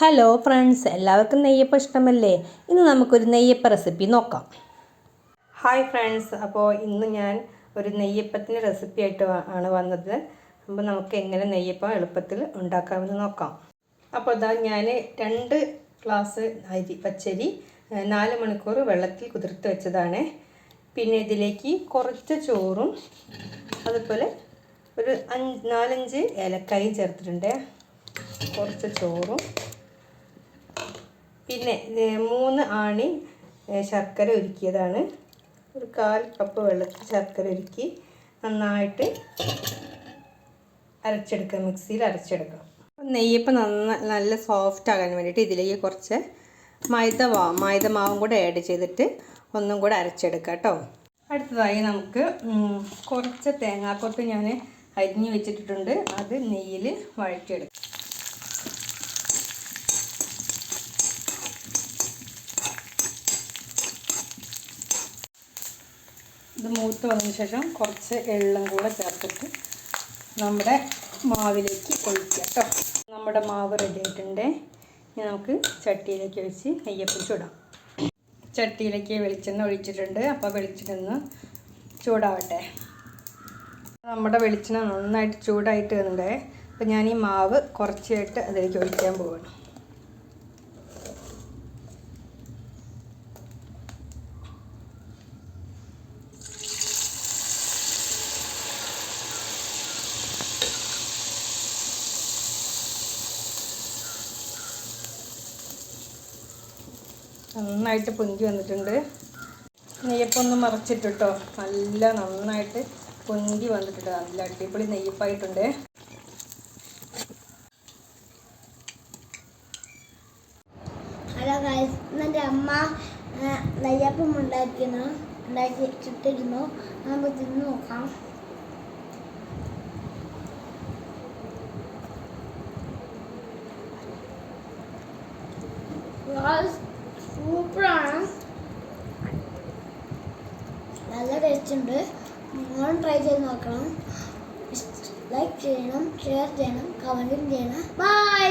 Hello friends, എല്ലാവർക്കും നെയ്യപ്പം ഇഷ്ടമല്ലേ? ഇന്ന് നമുക്കൊരു നെയ്യപ്പ റെസിപ്പി നോക്കാം. ഹായ് ഫ്രണ്ട്സ്, അപ്പോൾ ഇന്ന് ഞാൻ ഒരു നെയ്യപ്പത്തിൻ്റെ റെസിപ്പി ആയിട്ട് ആണ് വന്നത്. അപ്പോൾ നമുക്ക് എങ്ങനെ നെയ്യപ്പം എളുപ്പത്തിൽ ഉണ്ടാക്കാമെന്ന് നോക്കാം. അപ്പോൾ ഇതാ ഞാൻ 2 ഗ്ലാസ് പച്ചരി 4 മണിക്കൂർ വെള്ളത്തിൽ കുതിർത്ത് വെച്ചതാണ്. പിന്നെ ഇതിലേക്ക് കുറച്ച് ചോറും അതുപോലെ ഒരു 4-5 ഏലക്കായും ചേർത്തിട്ടുണ്ട്. കുറച്ച് ചോറും പിന്നെ 3 ആണി ശർക്കര ഉരുക്കിയതാണ്. ഒരു 1/4 കപ്പ് വെള്ളത്തിൽ ശർക്കര ഉരുക്കി നന്നായിട്ട് അരച്ചെടുക്കുക, മിക്സിയിൽ അരച്ചെടുക്കണം. നെയ്യപ്പം നല്ല സോഫ്റ്റ് ആകാൻ വേണ്ടിയിട്ട് ഇതിലേക്ക് കുറച്ച് മൈദമാവും കൂടെ ആഡ് ചെയ്തിട്ട് ഒന്നും കൂടെ അരച്ചെടുക്കുക കേട്ടോ. അടുത്തതായി നമുക്ക് കുറച്ച് തേങ്ങാക്കൊത്ത് ഞാൻ അരിഞ്ഞ് വെച്ചിട്ടുണ്ട്. അത് നെയ്യിൽ വഴറ്റിയെടുക്കും. ഇത് മൂത്ത് വന്നതിന് ശേഷം കുറച്ച് എള്ളും കൂടെ ചേർത്തിട്ട് നമ്മുടെ മാവിലേക്ക് ഒഴിക്കുക കേട്ടോ. നമ്മുടെ മാവ് റെഡി ആയിട്ടുണ്ട്. ഇനി നമുക്ക് ചട്ടിയിലേക്ക് ഒഴിച്ച് നെയ്യപ്പം ചൂടാം. ചട്ടിയിലേക്ക് വെളിച്ചെണ്ണ ഒഴിച്ചിട്ടുണ്ട്. അപ്പോൾ വെളിച്ചെണ്ണ ചൂടാവട്ടെ. നമ്മുടെ വെളിച്ചെണ്ണ നന്നായിട്ട് ചൂടായിട്ട് വരുന്നുണ്ട്. അപ്പോൾ ഞാൻ ഈ മാവ് കുറച്ചായിട്ട് അതിലേക്ക് ഒഴിക്കാൻ പോവുകയാണ്. നന്നായിട്ട് പൊന്തി വന്നിട്ടുണ്ട്. നെയ്യപ്പം ഒന്ന് മറച്ചിട്ടോ, നന്നായിട്ട് പൊന്തി വന്നിട്ടുണ്ട്. നല്ല അടിപൊളി നെയ്യപ്പായിട്ടുണ്ട്. ഹലോ ഗൈസ്, എൻ്റെ അമ്മ നെയ്യപ്പം ഉണ്ടാക്കി ചുട്ടിരുന്നു. നമുക്ക് തിന്ന് നോക്കാം. സൂപ്പറാണ്, നല്ല ടേസ്റ്റ് ഉണ്ട്. നിങ്ങളും ട്രൈ ചെയ്ത് നോക്കണം. ലൈക്ക് ചെയ്യണം, ഷെയർ ചെയ്യണം, കമൻറ്റും ചെയ്യണം. ബൈ.